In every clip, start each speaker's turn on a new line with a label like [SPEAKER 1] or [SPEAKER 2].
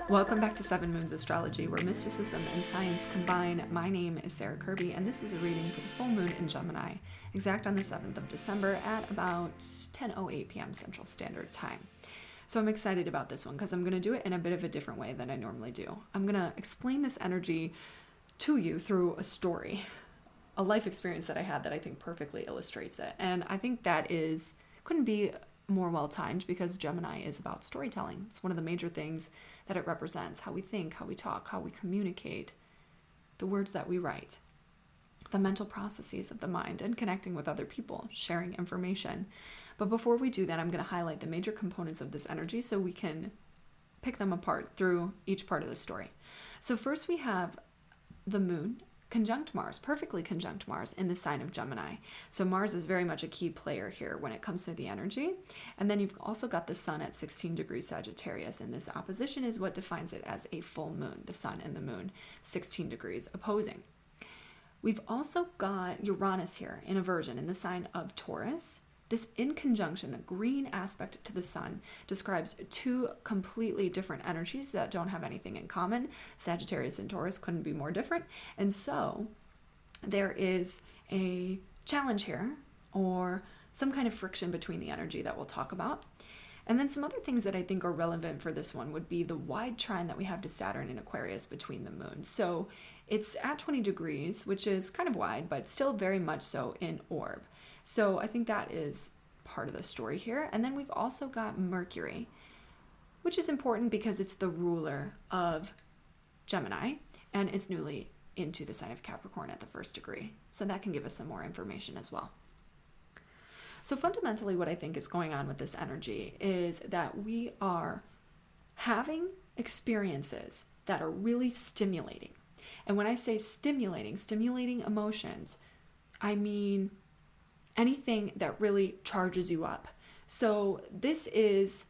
[SPEAKER 1] Welcome back to Seven Moons Astrology, where mysticism and science combine. My name is Sarah Kirby, and this is a reading for the full moon in Gemini, exact on the 7th of December at about 10:08 p.m. Central Standard Time. So I'm excited about this one because I'm going to do it in a bit of a different way than I normally do. I'm going to explain this energy to you through a story, a life experience that I had that I think perfectly illustrates it. And I think that couldn't be more well-timed because Gemini is about storytelling. It's one of the major things that it represents: how we think, how we talk, how we communicate, the words that we write, the mental processes of the mind, and connecting with other people, sharing information. But before we do that, I'm going to highlight the major components of this energy so we can pick them apart through each part of the story. So first we have the moon conjunct Mars, perfectly conjunct Mars in the sign of Gemini. So Mars is very much a key player here when it comes to the energy. And then you've also got the sun at 16 degrees Sagittarius, and this opposition is what defines it as a full moon, the sun and the moon, 16 degrees opposing. We've also got Uranus here in aversion in the sign of Taurus. This in conjunction, the green aspect to the sun, describes two completely different energies that don't have anything in common. Sagittarius and Taurus couldn't be more different. And so there is a challenge here, or some kind of friction between the energy that we'll talk about. And then some other things that I think are relevant for this one would be the wide trine that we have to Saturn in Aquarius between the moons. So it's at 20 degrees, which is kind of wide, but still very much so in orb. So I think that is part of the story here. And then we've also got Mercury, which is important because it's the ruler of Gemini, and it's newly into the sign of Capricorn at the 1st degree. So that can give us some more information as well. So fundamentally, what I think is going on with this energy is that we are having experiences that are really stimulating. And when I say stimulating emotions, I mean anything that really charges you up. So this is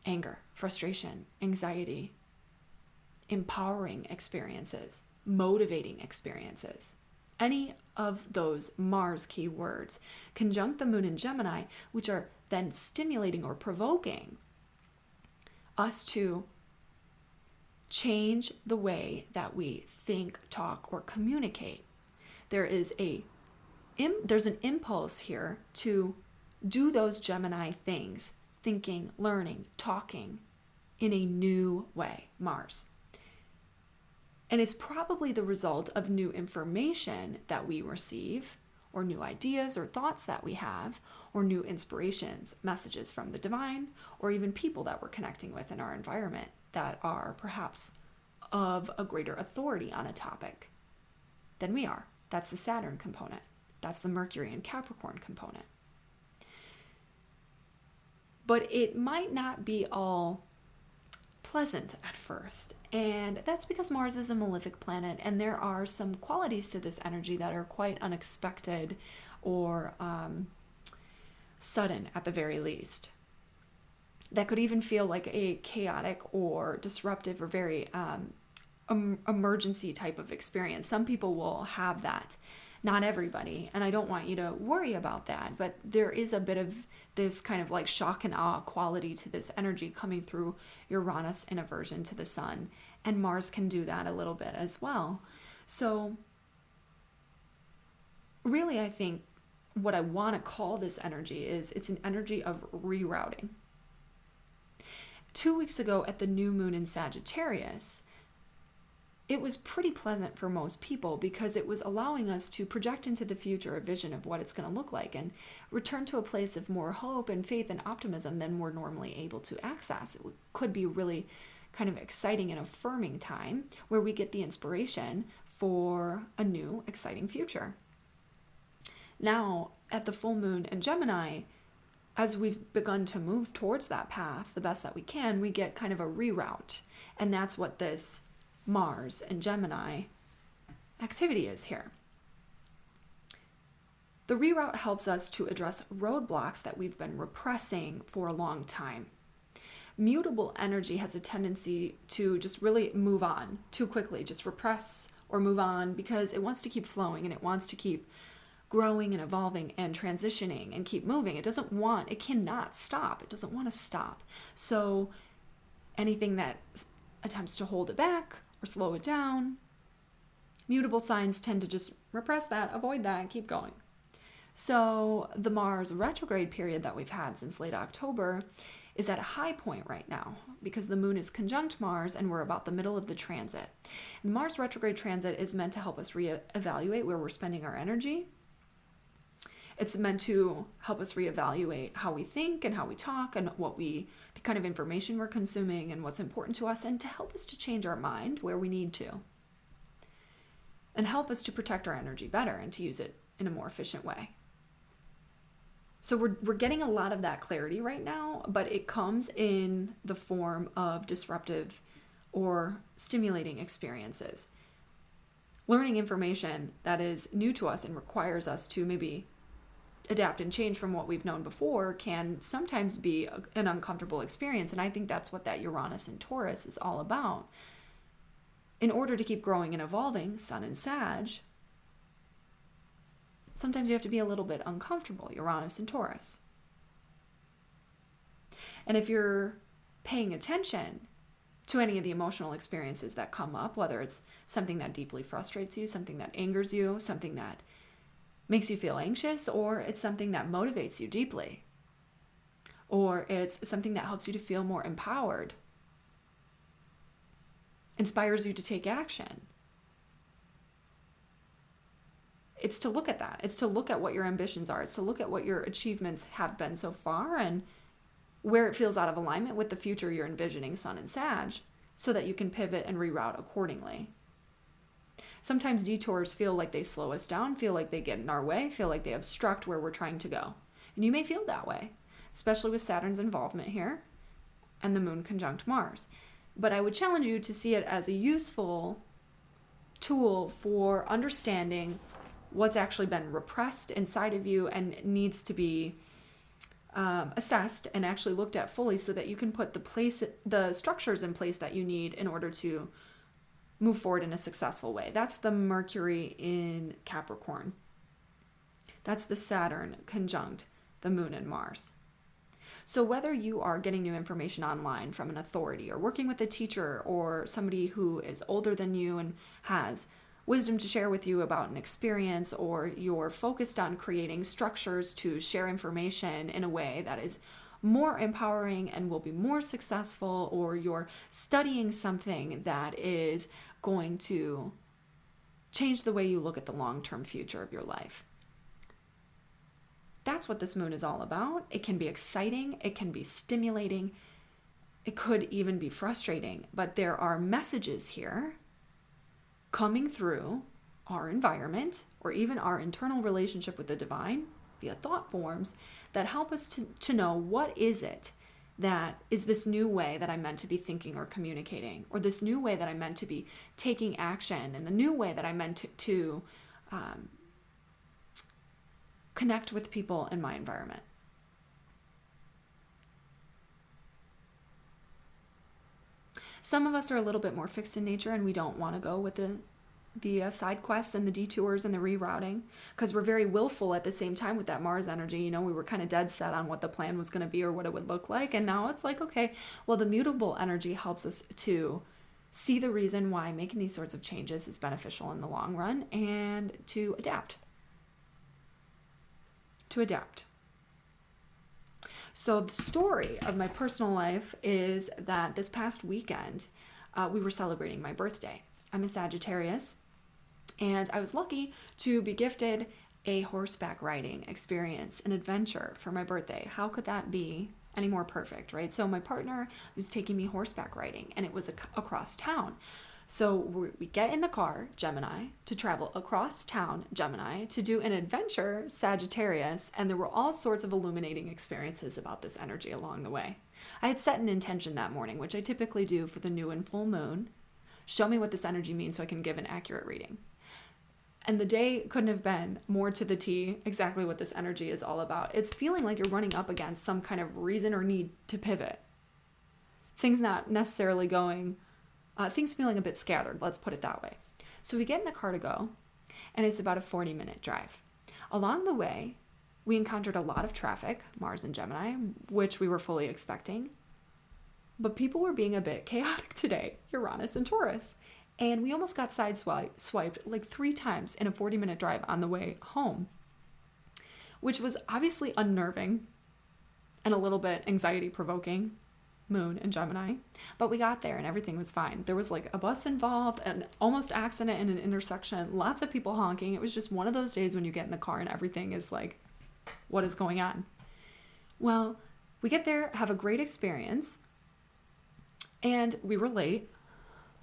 [SPEAKER 1] anger, frustration, anxiety, empowering experiences, motivating experiences. Any of those Mars keywords conjunct the moon in Gemini, which are then stimulating or provoking us to change the way that we think, talk, or communicate. There's an impulse here to do those Gemini things, thinking, learning, talking in a new way, Mars. And it's probably the result of new information that we receive, or new ideas or thoughts that we have, or new inspirations, messages from the divine, or even people that we're connecting with in our environment that are perhaps of a greater authority on a topic than we are. That's the Saturn component. That's the Mercury and Capricorn component. But it might not be all pleasant at first. And that's because Mars is a malefic planet, and there are some qualities to this energy that are quite unexpected or sudden at the very least. That could even feel like a chaotic or disruptive or very emergency type of experience. Some people will have that. Not everybody, and I don't want you to worry about that, but there is a bit of this kind of like shock and awe quality to this energy coming through Uranus in aversion to the sun, and Mars can do that a little bit as well. So really, I think what I want to call this energy is it's an energy of rerouting. 2 weeks ago at the new moon in Sagittarius, it was pretty pleasant for most people because it was allowing us to project into the future a vision of what it's going to look like and return to a place of more hope and faith and optimism than we're normally able to access. It could be really kind of exciting and affirming time where we get the inspiration for a new, exciting future. Now, at the full moon in Gemini, as we've begun to move towards that path the best that we can, we get kind of a reroute. And that's what this Mars and Gemini activity is here. The reroute helps us to address roadblocks that we've been repressing for a long time. Mutable energy has a tendency to just really move on too quickly, just repress or move on because it wants to keep flowing and it wants to keep growing and evolving and transitioning and keep moving. It cannot stop. It doesn't want to stop. So anything that attempts to hold it back or slow it down. Mutable signs tend to just repress that, avoid that, keep going. So the Mars retrograde period that we've had since late October is at a high point right now because the moon is conjunct Mars and we're about the middle of the transit. And Mars retrograde transit is meant to help us reevaluate where we're spending our energy. It's meant to help us reevaluate how we think and how we talk and the kind of information we're consuming and what's important to us, and to help us to change our mind where we need to, and help us to protect our energy better and to use it in a more efficient way. So we're getting a lot of that clarity right now, but it comes in the form of disruptive or stimulating experiences. Learning information that is new to us and requires us to maybe adapt and change from what we've known before can sometimes be an uncomfortable experience. And I think that's what that Uranus and Taurus is all about. In order to keep growing and evolving, Sun and Sag, sometimes you have to be a little bit uncomfortable, Uranus and Taurus. And if you're paying attention to any of the emotional experiences that come up, whether it's something that deeply frustrates you, something that angers you, something that makes you feel anxious, or it's something that motivates you deeply, or it's something that helps you to feel more empowered, inspires you to take action, it's to look at that. It's to look at what your ambitions are. It's to look at what your achievements have been so far and where it feels out of alignment with the future you're envisioning, Sun and Sag, so that you can pivot and reroute accordingly. Sometimes detours feel like they slow us down, feel like they get in our way, feel like they obstruct where we're trying to go. And you may feel that way, especially with Saturn's involvement here and the moon conjunct Mars. But I would challenge you to see it as a useful tool for understanding what's actually been repressed inside of you and needs to be assessed and actually looked at fully, so that you can put the structures in place that you need in order to move forward in a successful way. That's the Mercury in Capricorn. That's the Saturn conjunct the moon and Mars. So whether you are getting new information online from an authority, or working with a teacher or somebody who is older than you and has wisdom to share with you about an experience, or you're focused on creating structures to share information in a way that is more empowering and will be more successful, or you're studying something that is going to change the way you look at the long-term future of your life. That's what this moon is all about. It can be exciting, it can be stimulating, it could even be frustrating, but there are messages here coming through our environment or even our internal relationship with the divine via thought forms that help us to know, what is it that is this new way that I'm meant to be thinking or communicating, or this new way that I'm meant to be taking action, and the new way that I'm meant to connect with people in my environment. Some of us are a little bit more fixed in nature and we don't want to go with the side quests and the detours and the rerouting, because we're very willful at the same time with that Mars energy. You know, we were kind of dead set on what the plan was going to be or what it would look like. And now it's like, okay, well, the mutable energy helps us to see the reason why making these sorts of changes is beneficial in the long run, and to adapt. So the story of my personal life is that this past weekend, we were celebrating my birthday. I'm a Sagittarius, and I was lucky to be gifted a horseback riding experience, an adventure for my birthday. How could that be any more perfect, right? So my partner was taking me horseback riding, and it was across town. So we get in the car, Gemini, to travel across town, Gemini, to do an adventure, Sagittarius, and there were all sorts of illuminating experiences about this energy along the way. I had set an intention that morning, which I typically do for the new and full moon. Show me what this energy means so I can give an accurate reading. And the day couldn't have been more to the T exactly what this energy is all about. It's feeling like you're running up against some kind of reason or need to pivot. Things not necessarily going... things feeling a bit scattered, let's put it that way. So we get in the car to go, and it's about a 40-minute drive. Along the way, we encountered a lot of traffic, Mars and Gemini, which we were fully expecting. But people were being a bit chaotic today, Uranus and Taurus. And we almost got sideswiped like 3 times in a 40-minute drive on the way home, which was obviously unnerving and a little bit anxiety provoking. Moon and Gemini. But we got there and everything was fine. There was like a bus involved, an almost accident in an intersection, lots of people honking. It was just one of those days when you get in the car and everything is like, what is going on? Well, we get there, have a great experience, and we were late.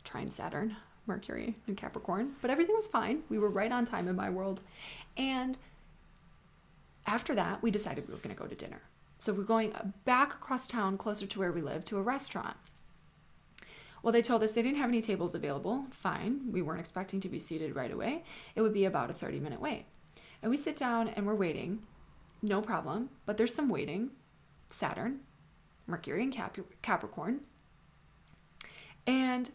[SPEAKER 1] Trine Saturn, Mercury, and Capricorn, but everything was fine. We were right on time in my world. And after that, we decided we were going to go to dinner. So we're going back across town, closer to where we live, to a restaurant. Well, they told us they didn't have any tables available. Fine. We weren't expecting to be seated right away. It would be about a 30-minute wait. And we sit down and we're waiting. No problem. But there's some waiting. Saturn, Mercury, and Capricorn. And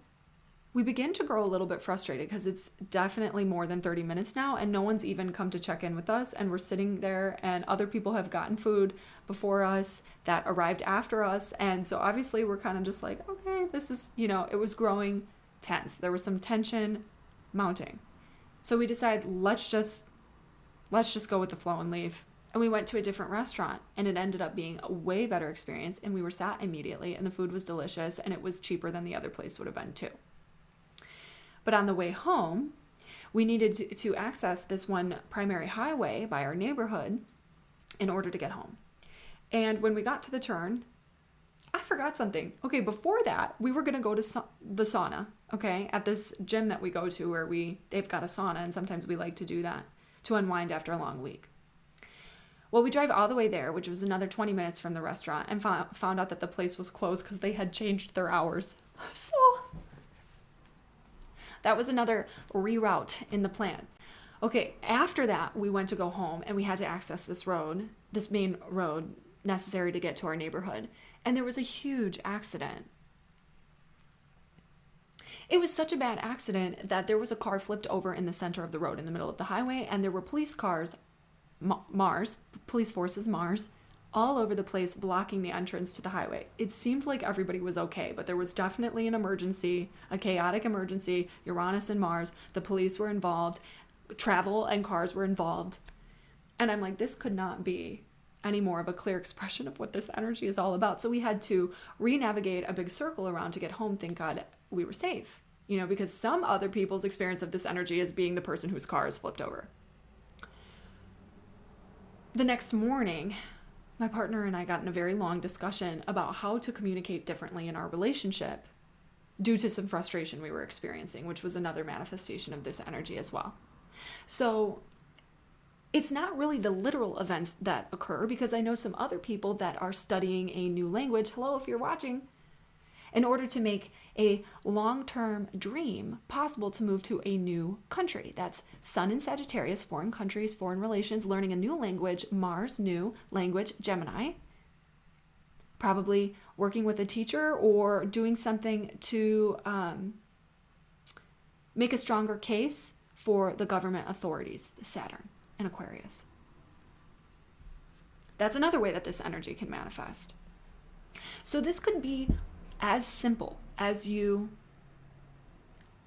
[SPEAKER 1] we begin to grow a little bit frustrated because it's definitely more than 30 minutes now and no one's even come to check in with us, and we're sitting there and other people have gotten food before us that arrived after us, and so obviously we're kind of just like, okay, this is, it was growing tense. There was some tension mounting. So we decided let's just go with the flow and leave. And we went to a different restaurant and it ended up being a way better experience, and we were sat immediately and the food was delicious and it was cheaper than the other place would have been too. But on the way home, we needed to access this one primary highway by our neighborhood in order to get home. And when we got to the turn, I forgot something. Okay, before that, we were going to go to the sauna, okay, at this gym that we go to where they've got a sauna, and sometimes we like to do that to unwind after a long week. Well, we drive all the way there, which was another 20 minutes from the restaurant, and found out that the place was closed because they had changed their hours. So that was another reroute in the plan. Okay, after that, we went to go home and we had to access this main road necessary to get to our neighborhood. And there was a huge accident. It was such a bad accident that there was a car flipped over in the center of the road in the middle of the highway, and there were police cars, police forces, Mars, all over the place blocking the entrance to the highway. It seemed like everybody was okay, but there was definitely an emergency, a chaotic emergency. Uranus and Mars, the police were involved, travel and cars were involved. And I'm like, this could not be any more of a clear expression of what this energy is all about. So we had to re-navigate a big circle around to get home. Thank God we were safe, because some other people's experience of this energy is being the person whose car is flipped over. The next morning, my partner and I got in a very long discussion about how to communicate differently in our relationship due to some frustration we were experiencing, which was another manifestation of this energy as well. So it's not really the literal events that occur, because I know some other people that are studying a new language. Hello, if you're watching. In order to make a long-term dream possible to move to a new country. That's Sun in Sagittarius, foreign countries, foreign relations, learning a new language, Mars, new language, Gemini. Probably working with a teacher or doing something to make a stronger case for the government authorities, Saturn and Aquarius. That's another way that this energy can manifest. So this could be as simple as you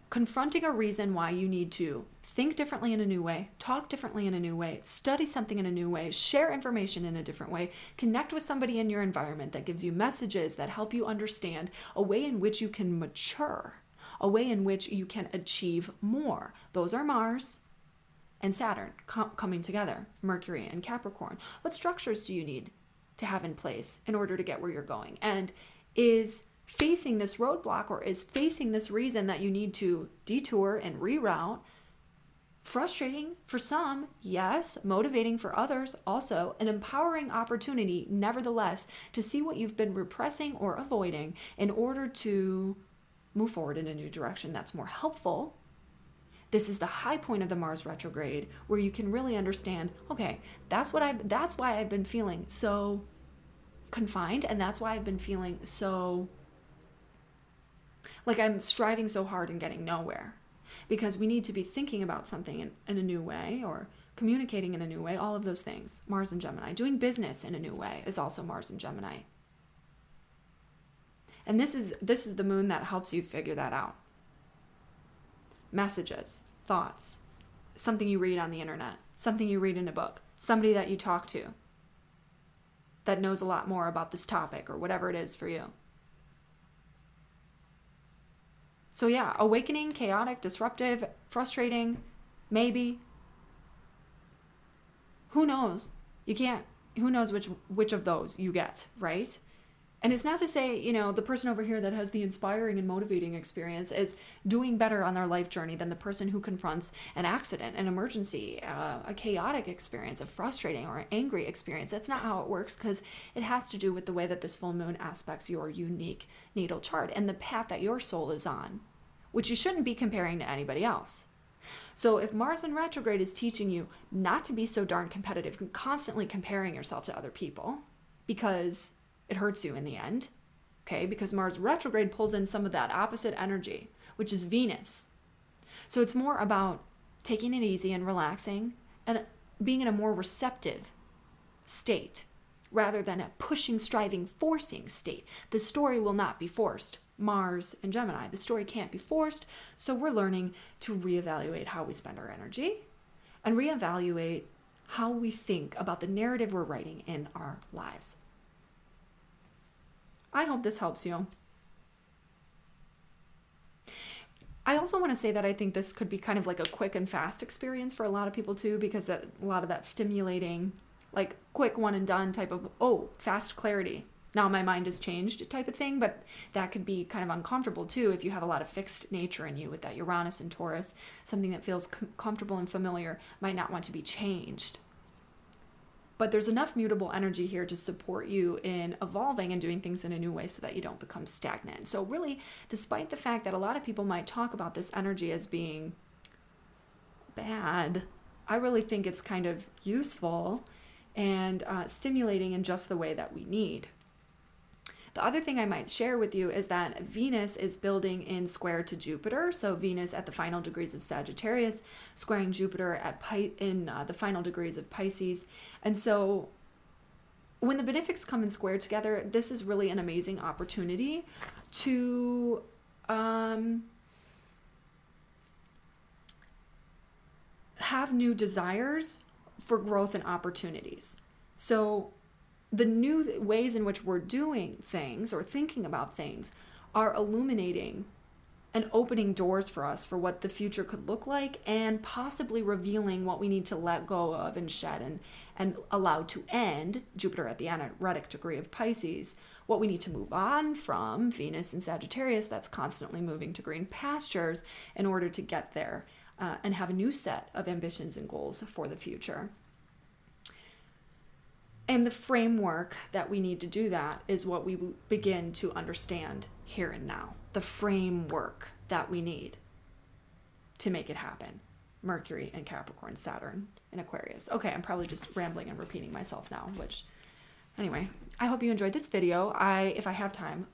[SPEAKER 1] confronting a reason why you need to think differently in a new way, talk differently in a new way, study something in a new way, share information in a different way, connect with somebody in your environment that gives you messages that help you understand a way in which you can mature, a way in which you can achieve more. Those are Mars and Saturn coming together, Mercury and Capricorn. What structures do you need to have in place in order to get where you're going? And is facing this roadblock, or is facing this reason that you need to detour and reroute frustrating for some? Yes. Motivating for others? Also. An empowering opportunity, nevertheless, to see what you've been repressing or avoiding in order to move forward in a new direction that's more helpful. This is the high point of the Mars retrograde, where you can really understand, okay, that's why I've been feeling so confined, and that's why I've been feeling so like I'm striving so hard and getting nowhere, because we need to be thinking about something in a new way, or communicating in a new way, all of those things. Mars and Gemini. Doing business in a new way is also Mars and Gemini. And this is the moon that helps you figure that out. Messages, thoughts, something you read on the internet, something you read in a book, somebody that you talk to that knows a lot more about this topic or whatever it is for you. So yeah, awakening, chaotic, disruptive, frustrating, maybe. Who knows? Who knows which of those you get, right? And it's not to say, the person over here that has the inspiring and motivating experience is doing better on their life journey than the person who confronts an accident, an emergency, a chaotic experience, a frustrating or an angry experience. That's not how it works, because it has to do with the way that this full moon aspects your unique natal chart and the path that your soul is on, which you shouldn't be comparing to anybody else. So if Mars in retrograde is teaching you not to be so darn competitive and constantly comparing yourself to other people, because it hurts you in the end, okay? Because Mars retrograde pulls in some of that opposite energy, which is Venus. So it's more about taking it easy and relaxing and being in a more receptive state rather than a pushing, striving, forcing state. The story will not be forced. Mars and Gemini, the story can't be forced. So we're learning to reevaluate how we spend our energy and reevaluate how we think about the narrative we're writing in our lives. I hope this helps you. I also want to say that I think this could be kind of like a quick and fast experience for a lot of people too, because a lot of that stimulating, like quick one and done type of, fast clarity. Now my mind has changed type of thing, but that could be kind of uncomfortable too if you have a lot of fixed nature in you with that Uranus and Taurus. Something that feels comfortable and familiar might not want to be changed. But there's enough mutable energy here to support you in evolving and doing things in a new way so that you don't become stagnant. So really, despite the fact that a lot of people might talk about this energy as being bad, I really think it's kind of useful and stimulating in just the way that we need. The other thing I might share with you is that Venus is building in square to Jupiter. So Venus at the final degrees of Sagittarius, squaring Jupiter in the final degrees of Pisces. And so when the benefics come in square together, this is really an amazing opportunity to have new desires for growth and opportunities. So the new ways in which we're doing things or thinking about things are illuminating and opening doors for us for what the future could look like, and possibly revealing what we need to let go of and shed and allow to end, Jupiter at the anaretic degree of Pisces, what we need to move on from, Venus in Sagittarius, that's constantly moving to green pastures in order to get there and have a new set of ambitions and goals for the future. And the framework that we need to do that is what we begin to understand here and now. The framework that we need to make it happen. Mercury and Capricorn, Saturn and Aquarius. Okay, I'm probably just rambling and repeating myself now, which, anyway, I hope you enjoyed this video. If I have time,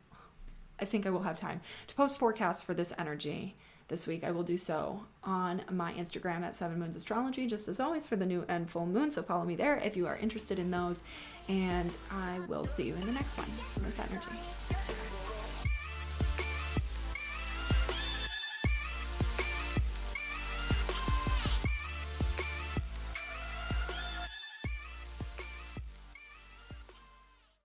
[SPEAKER 1] I think I will have time to post forecasts for this energy this week. I will do so on my Instagram at 7 Moons Astrology, just as always, for the new and full moon. So follow me there if you are interested in those. And I will see you in the next one with energy.